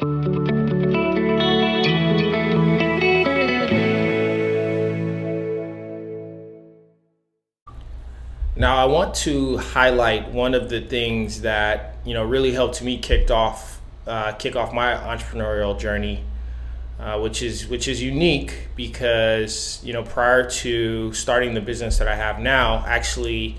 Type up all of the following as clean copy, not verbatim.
Now, I want to highlight one of the things that really helped me kick off my entrepreneurial journey, which is unique because prior to starting the business that I have now, actually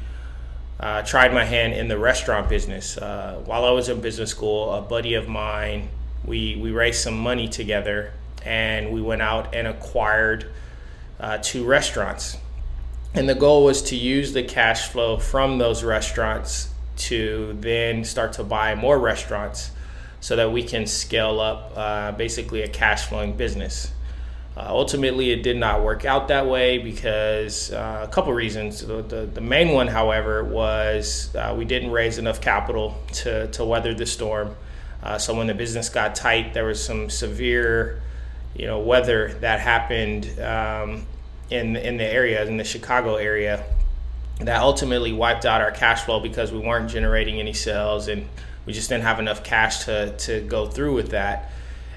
tried my hand in the restaurant business. While I was in business school, a buddy of mine, we raised some money together and we went out and acquired 2 restaurants. And the goal was to use the cash flow from those restaurants to then start to buy more restaurants so that we can scale up basically a cash flowing business. Ultimately, it did not work out that way because a couple reasons. The main one, however, was we didn't raise enough capital to weather the storm. So when the business got tight, there was some severe weather that happened in the area, in the Chicago area, that ultimately wiped out our cash flow because we weren't generating any sales and we just didn't have enough cash to go through with that.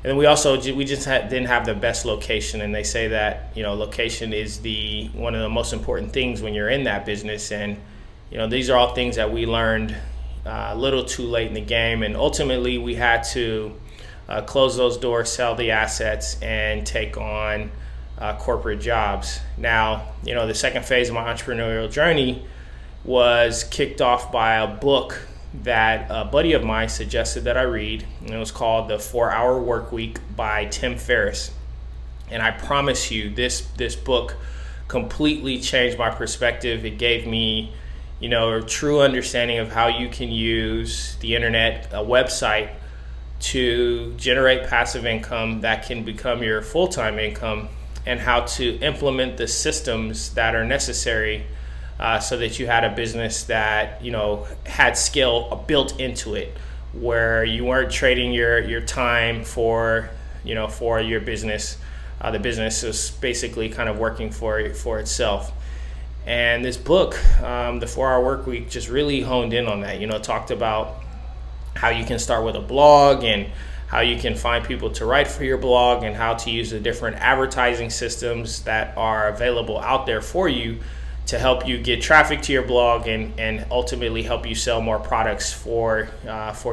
And then we just didn't have the best location, and they say that location is one of the most important things when you're in that business. And these are all things that we learned a little too late in the game, and ultimately we had to close those doors, sell the assets, and take on corporate jobs. Now, the second phase of my entrepreneurial journey was kicked off by a book that a buddy of mine suggested that I read, and it was called The 4-Hour Workweek by Tim Ferriss. And I promise you, this book completely changed my perspective. It gave me, a true understanding of how you can use the internet, a website, to generate passive income that can become your full-time income, and how to implement the systems that are necessary so that you had a business that had skill built into it, where you weren't trading your time for your business. The business is basically kind of working for itself. And this book, the 4-Hour Workweek, just really honed in on that. Talked about how you can start with a blog and how you can find people to write for your blog, and how to use the different advertising systems that are available out there for you to help you get traffic to your blog and ultimately help you sell more products for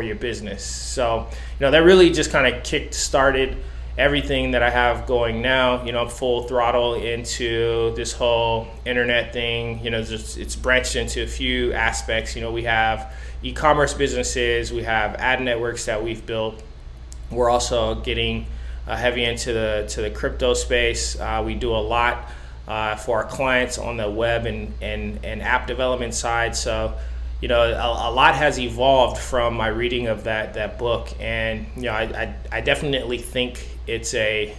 your business. So, that really just kind of kick-started everything that I have going now. I'm full throttle into this whole internet thing. It's branched into a few aspects. We have e-commerce businesses, we have ad networks that we've built. We're also getting heavy into the crypto space. We do a lot for our clients on the web and app development side. So, a lot has evolved from my reading of that book, and I definitely think it's a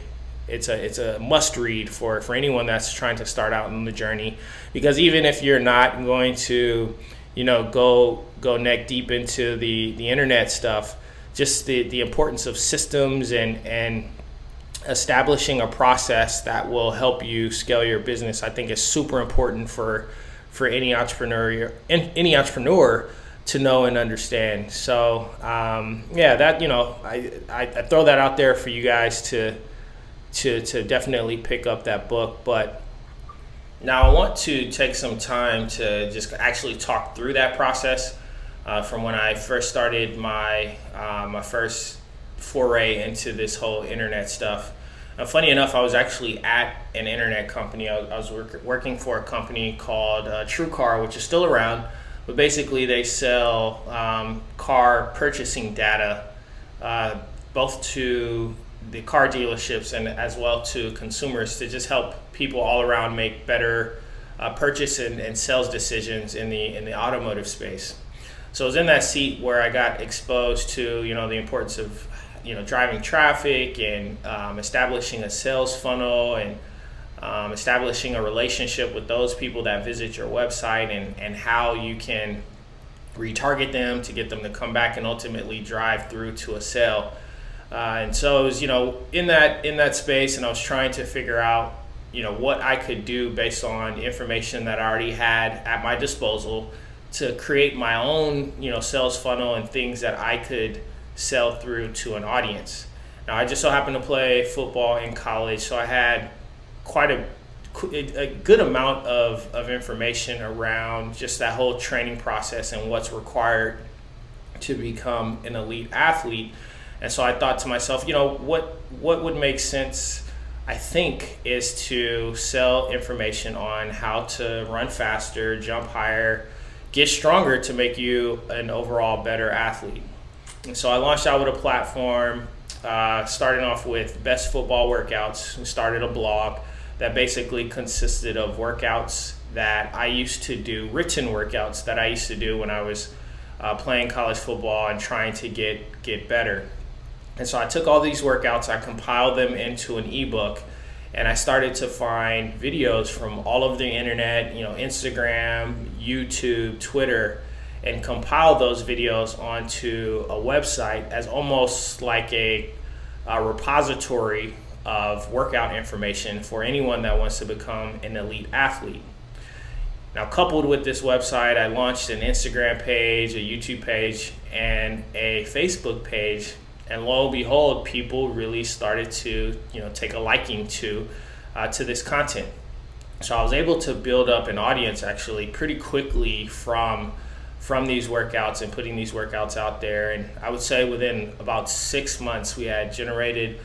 must read for anyone that's trying to start out in the journey. Because even if you're not going to go neck deep into the internet stuff, just the importance of systems and establishing a process that will help you scale your business, I think, is super important for any entrepreneur to know and understand. So I throw that out there for you guys to definitely pick up that book. But now I want to take some time to just actually talk through that process. From when I first started my first foray into this whole internet stuff. Funny enough, I was actually at an internet company. I was working for a company called TrueCar, which is still around, but basically they sell car purchasing data both to the car dealerships and as well to consumers, to just help people all around make better purchase and sales decisions in the automotive space. So I was in that seat where I got exposed to, the importance of, driving traffic and establishing a sales funnel and establishing a relationship with those people that visit your website, and how you can retarget them to get them to come back and ultimately drive through to a sale. And so I was, in that space, and I was trying to figure out, what I could do based on information that I already had at my disposal to create my own, sales funnel and things that I could sell through to an audience. Now, I just so happened to play football in college, so I had quite a good amount of information around just that whole training process and what's required to become an elite athlete. And so I thought to myself, what would make sense, I think, is to sell information on how to run faster, jump higher, get stronger to make you an overall better athlete. And so I launched out with a platform, starting off with best football workouts. We started a blog that basically consisted of workouts that I used to do, written workouts that I used to do when I was playing college football and trying to get better. And so I took all these workouts, I compiled them into an ebook, and I started to find videos from all over the internet, Instagram, YouTube, Twitter, and compile those videos onto a website as almost like a repository of workout information for anyone that wants to become an elite athlete. Now, coupled with this website, I launched an Instagram page, a YouTube page, and a Facebook page. And lo and behold, people really started to, take a liking to this content. So I was able to build up an audience actually pretty quickly from these workouts and putting these workouts out there. And I would say within about 6 months, we had generated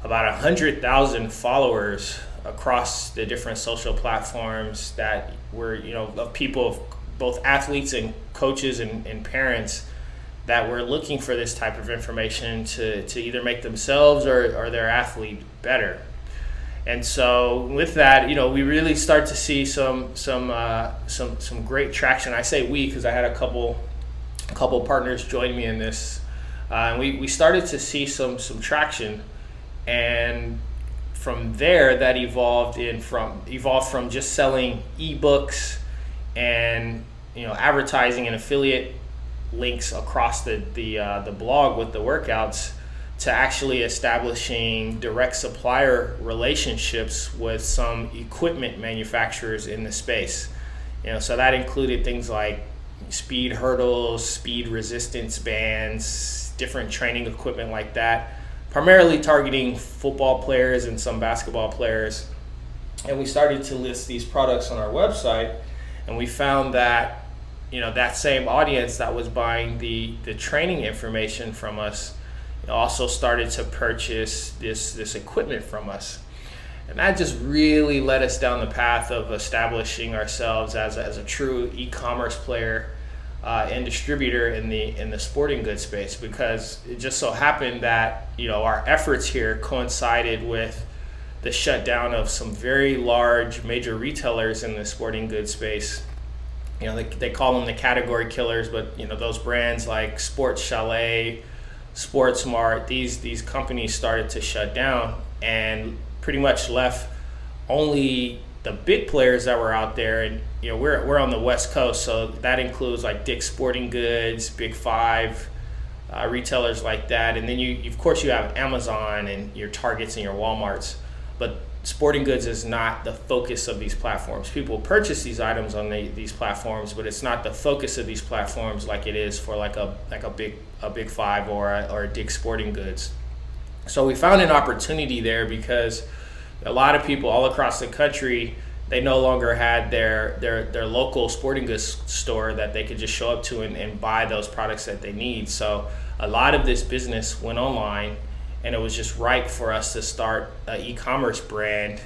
about 100,000 followers across the different social platforms that were, of people, both athletes and coaches and parents that were looking for this type of information to either make themselves or their athlete better. And so with that, we really start to see some great traction. I say we because I had a couple partners join me in this, and we started to see some traction. And from there, that evolved from just selling ebooks and advertising and affiliate links across the blog with the workouts to actually establishing direct supplier relationships with some equipment manufacturers in the space. So that included things like speed hurdles, speed resistance bands, different training equipment like that, primarily targeting football players and some basketball players. And we started to list these products on our website, and we found that that same audience that was buying the training information from us also started to purchase this equipment from us. And that just really led us down the path of establishing ourselves as a true e-commerce player and distributor in the sporting goods space, because it just so happened that our efforts here coincided with the shutdown of some very large major retailers in the sporting goods space. They call them the category killers, but those brands like Sports Chalet, Sports Mart, these companies started to shut down and pretty much left only the big players that were out there. And we're on the West Coast, so that includes like Dick's Sporting Goods, Big Five, retailers like that. And then you of course you have Amazon and your Targets and your Walmarts, but sporting goods is not the focus of these platforms. People purchase these items on these platforms, but it's not the focus of these platforms like it is for like a Big Five or a Dick's Sporting Goods. So we found an opportunity there because a lot of people all across the country, they no longer had their local sporting goods store that they could just show up to and buy those products that they need. So a lot of this business went online, and it was just ripe for us to start an e-commerce brand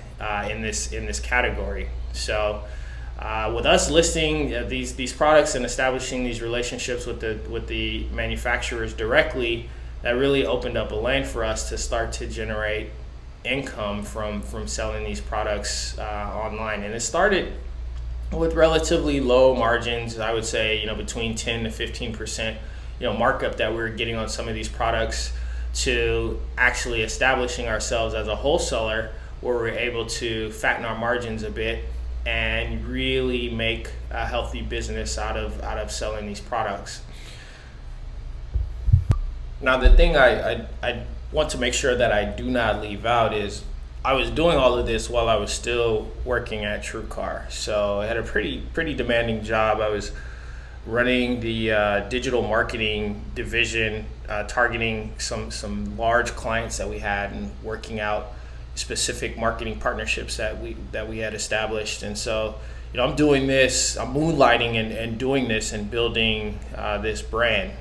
in this category. So with us listing these products and establishing these relationships with the manufacturers directly, that really opened up a lane for us to start to generate income from selling these products online. And it started with relatively low margins. I would say between 10 to 15% markup that we were getting on some of these products, to actually establishing ourselves as a wholesaler where we're able to fatten our margins a bit and really make a healthy business out of selling these products. Now, the thing I want to make sure that I do not leave out is I was doing all of this while I was still working at TrueCar. So I had a pretty demanding job. I was running the digital marketing division, targeting some large clients that we had and working out specific marketing partnerships that we had established. And so, I'm doing this, I'm moonlighting and doing this and building this brand.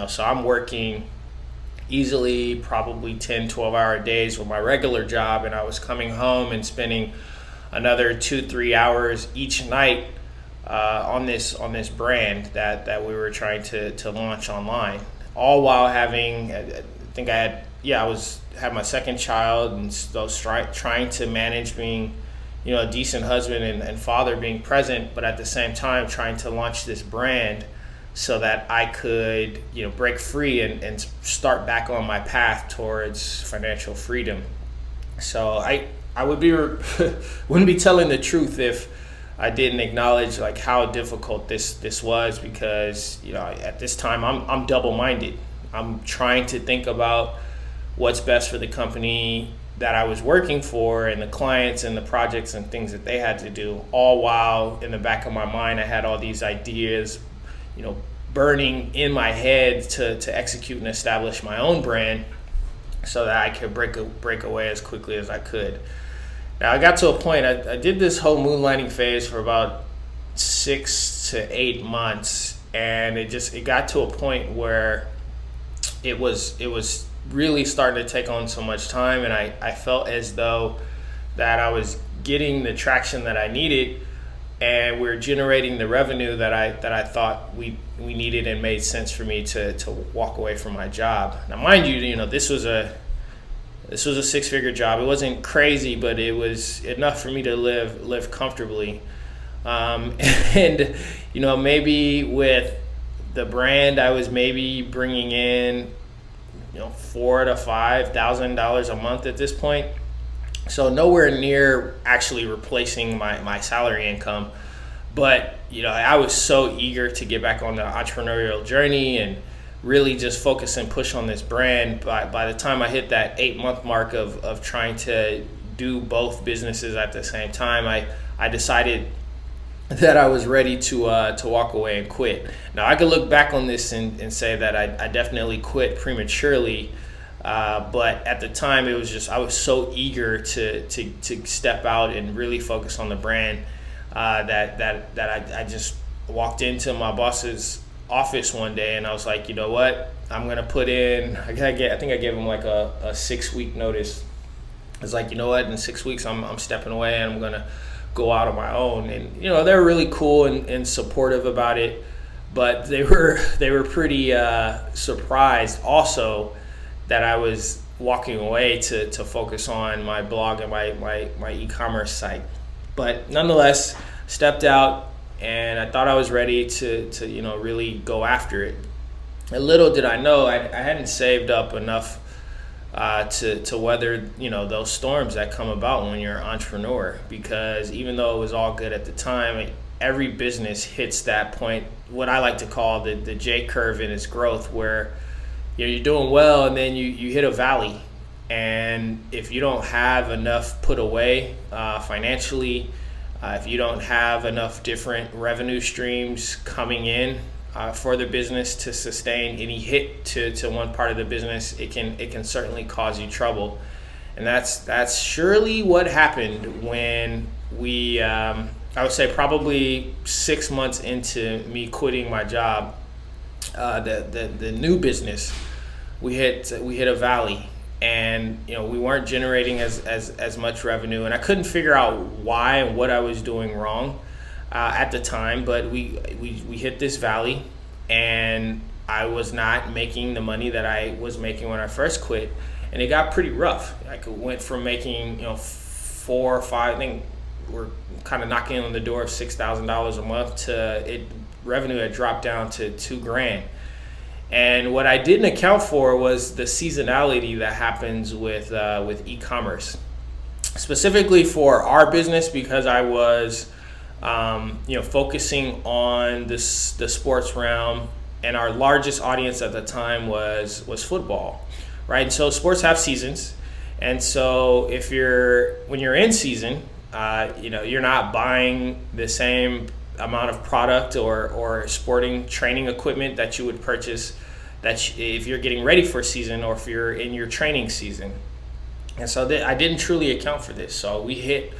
So I'm working easily probably 10, 12-hour days with my regular job, and I was coming home and spending another 2-3 hours each night on this brand that we were trying to launch online, all while having, I think I had my second child, and so trying to manage being a decent husband and father, being present, but at the same time trying to launch this brand so that I could break free and start back on my path towards financial freedom. So I wouldn't be telling the truth if I didn't acknowledge like how difficult this was, because at this time I'm double-minded. I'm trying to think about what's best for the company that I was working for and the clients and the projects and things that they had to do, all while in the back of my mind I had all these ideas burning in my head to execute and establish my own brand so that I could break away as quickly as I could. Now I got to a point, I did this whole moonlighting phase for about 6 to 8 months, and it got to a point where it was really starting to take on so much time, and I felt as though that I was getting the traction that I needed, and we're generating the revenue that I thought we needed and made sense for me to walk away from my job. Now, mind you, this was a 6-figure job. It wasn't crazy, but it was enough for me to live comfortably. And maybe with the brand, I was maybe bringing in $4,000 to $5,000 a month at this point. So nowhere near actually replacing my salary income. But, I was so eager to get back on the entrepreneurial journey and really just focus and push on this brand. By the time I hit that 8-month mark of trying to do both businesses at the same time, I decided that I was ready to walk away and quit. Now I could look back on this and say that I definitely quit prematurely, but at the time it was just I was so eager to step out and really focus on the brand that I just walked into my boss's office one day and I was like, you know what, I'm gonna put in. I think I gave him like a 6-week notice. I was like, you know what, in 6 weeks I'm stepping away and I'm gonna go out on my own. And they were really cool and supportive about it, but they were pretty surprised also that I was walking away to focus on my blog and my e-commerce site. But nonetheless, stepped out and I thought I was ready to really go after it. And little did I know I hadn't saved up enough to weather those storms that come about when you're an entrepreneur, because even though it was all good at the time, every business hits that point, what I like to call the J curve in its growth, where you're doing well and then you hit a valley, and if you don't have enough put away financially, if you don't have enough different revenue streams coming in for the business to sustain any hit to one part of the business, it can certainly cause you trouble. And that's surely what happened when we I would say probably 6 months into me quitting my job, the new business, we hit a valley, and we weren't generating as much revenue, and I couldn't figure out why and what I was doing wrong at the time. But we hit this valley, and I was not making the money that I was making when I first quit, and it got pretty rough. I went from making 4 or 5, I think we're kind of knocking on the door of $6,000 a month, to revenue had dropped down to $2,000. And what I didn't account for was the seasonality that happens with e-commerce, specifically for our business, because I was focusing on the sports realm, and our largest audience at the time was football, right? And so sports have seasons, and so when you're in season, you're not buying the same amount of product or sporting training equipment that you would purchase if you're getting ready for a season or if you're in your training season. And so I didn't truly account for this. So we hit,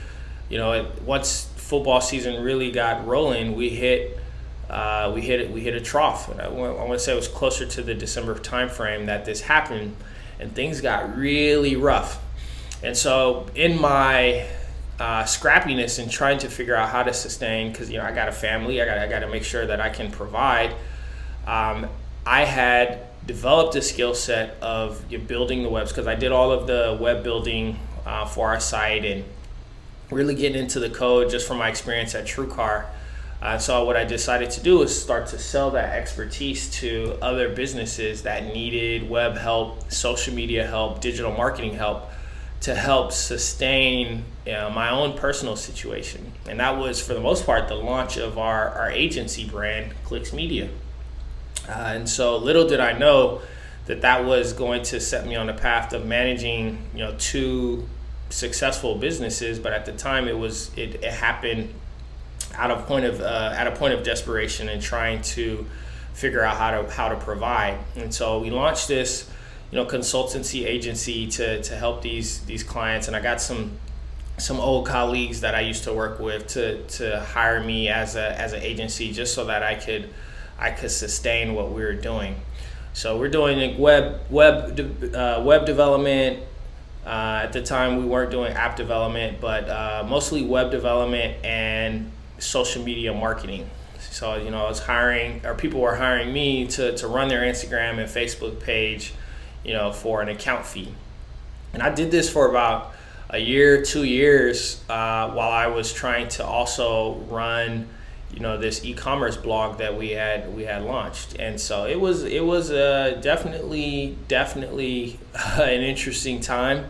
once football season really got rolling, we hit a trough. And I want to say it was closer to the December timeframe that this happened, and things got really rough. And so in my scrappiness and trying to figure out how to sustain, because I got a family, I got to make sure that I can provide. I had developed a skill set of building the webs, because I did all of the web building for our site and really getting into the code just from my experience at TrueCar. So what I decided to do was start to sell that expertise to other businesses that needed web help, social media help, digital marketing help, to help sustain my own personal situation. And that was, for the most part, the launch of our agency brand, Clicks Media. And so little did I know that was going to set me on the path of managing, two successful businesses. But at the time, it happened at a point of desperation and trying to figure out how to provide. And so we launched this, consultancy agency to help these clients. And I got some old colleagues that I used to work with to hire me as an agency, just so that I could sustain what we were doing. So we're doing web development. At the time, we weren't doing app development, but mostly web development and social media marketing. So I was hiring, or people were hiring me to run their Instagram and Facebook page, for an account fee. And I did this for about a year, 2 years, while I was trying to also run this e-commerce blog that we had launched. And so it was definitely an interesting time,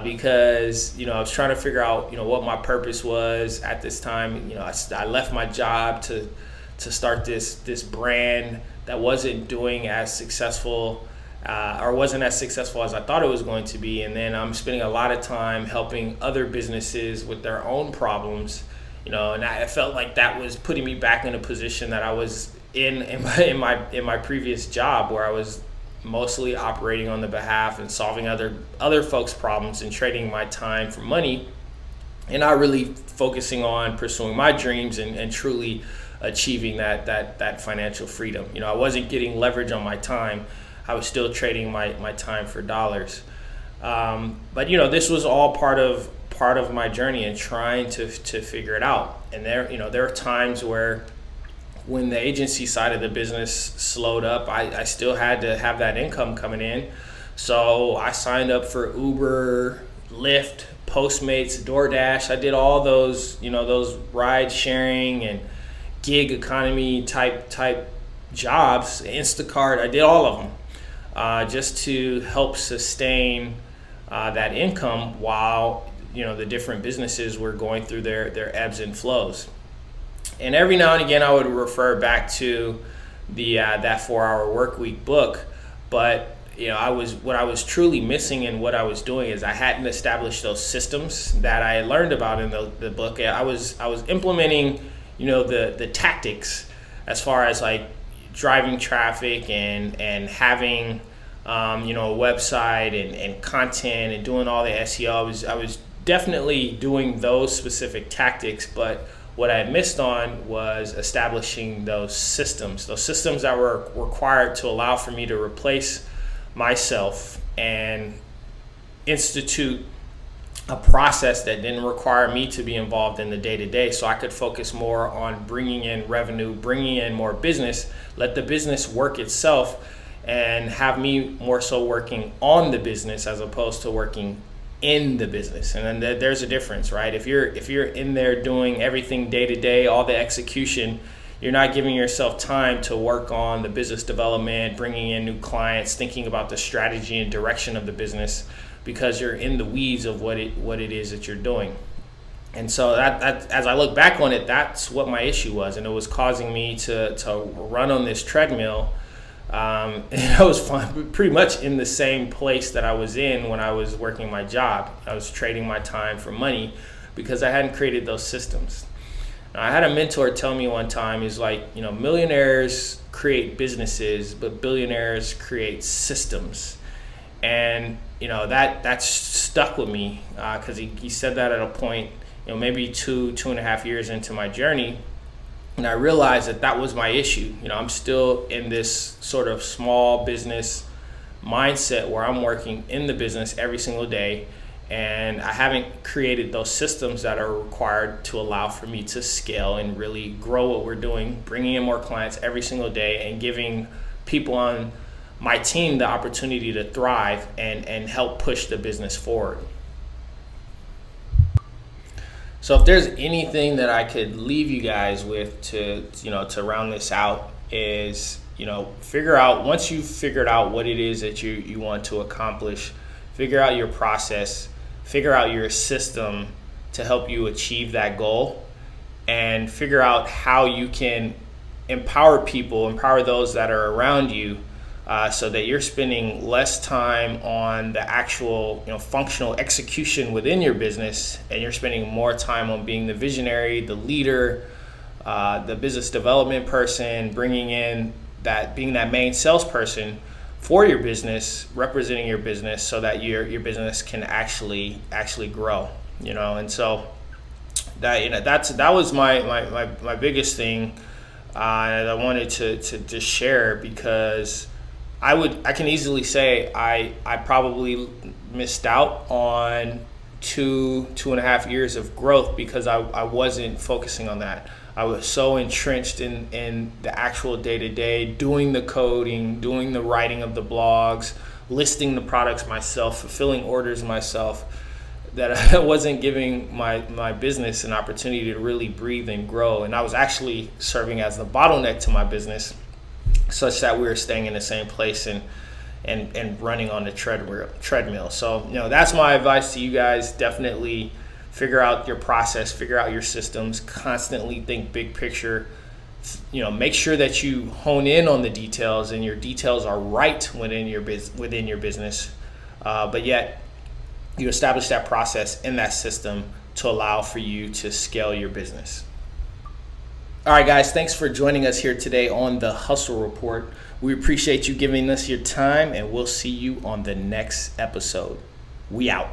because I was trying to figure out what my purpose was at this time. I left my job to start this brand that wasn't doing as successful, or wasn't as successful as I thought it was going to be. And then I'm spending a lot of time helping other businesses with their own problems. And I felt like that was putting me back in a position that I was in my previous job, where I was mostly operating on the behalf and solving other folks' problems and trading my time for money, and not really focusing on pursuing my dreams and truly achieving that financial freedom. I wasn't getting leverage on my time. I was still trading my time for dollars. But this was all part of my journey and trying to figure it out. And there are times where, when the agency side of the business slowed up, I still had to have that income coming in. So I signed up for Uber, Lyft, Postmates, DoorDash. I did all those ride sharing and gig economy type jobs, Instacart. I did all of them, just to help sustain that income while the different businesses were going through their ebbs and flows. And every now and again, I would refer back to the that 4-Hour Workweek book. But what I was truly missing in what I was doing is I hadn't established those systems that I learned about in the book. I was implementing the tactics, as far as like driving traffic and having a website and content and doing all the SEO. I was definitely doing those specific tactics, but what I had missed on was establishing those systems that were required to allow for me to replace myself and institute a process that didn't require me to be involved in the day-to-day, so I could focus more on bringing in revenue, bringing in more business, let the business work itself, and have me more so working on the business as opposed to working in the business. And then there's a difference, right? If you're in there doing everything day to day, all the execution, you're not giving yourself time to work on the business development, bringing in new clients, thinking about the strategy and direction of the business, because you're in the weeds of what it is that you're doing. And so that as I look back on it, that's what my issue was, and it was causing me to run on this treadmill. And I was pretty much in the same place that I was in when I was working my job. I was trading my time for money because I hadn't created those systems. I had a mentor tell me one time, he's like, millionaires create businesses, but billionaires create systems. And, that's stuck with me because he said that at a point, maybe 2.5 years into my journey. And I realized that was my issue. I'm still in this sort of small business mindset where I'm working in the business every single day, and I haven't created those systems that are required to allow for me to scale and really grow what we're doing, bringing in more clients every single day and giving people on my team the opportunity to thrive and help push the business forward. So if there's anything that I could leave you guys with to round this out is, figure out, once you've figured out what it is that you want to accomplish, figure out your process, figure out your system to help you achieve that goal, and figure out how you can empower those that are around you so that you're spending less time on the actual functional execution within your business, and you're spending more time on being the visionary, the leader, the business development person, being that main salesperson for your business, representing your business so that your business can actually grow. And so that was my biggest thing that I wanted to share, because I can easily say I probably missed out on 2.5 years of growth because I wasn't focusing on that. I was so entrenched in the actual day-to-day, doing the coding, doing the writing of the blogs, listing the products myself, fulfilling orders myself, that I wasn't giving my business an opportunity to really breathe and grow. And I was actually serving as the bottleneck to my business, such that we were staying in the same place and running on the treadmill. So, that's my advice to you guys. Definitely figure out your process, figure out your systems, constantly think big picture. Make sure that you hone in on the details and your details are right within your business, but yet you establish that process in that system to allow for you to scale your business. All right, guys, thanks for joining us here today on the Hustle Report. We appreciate you giving us your time, and we'll see you on the next episode. We out.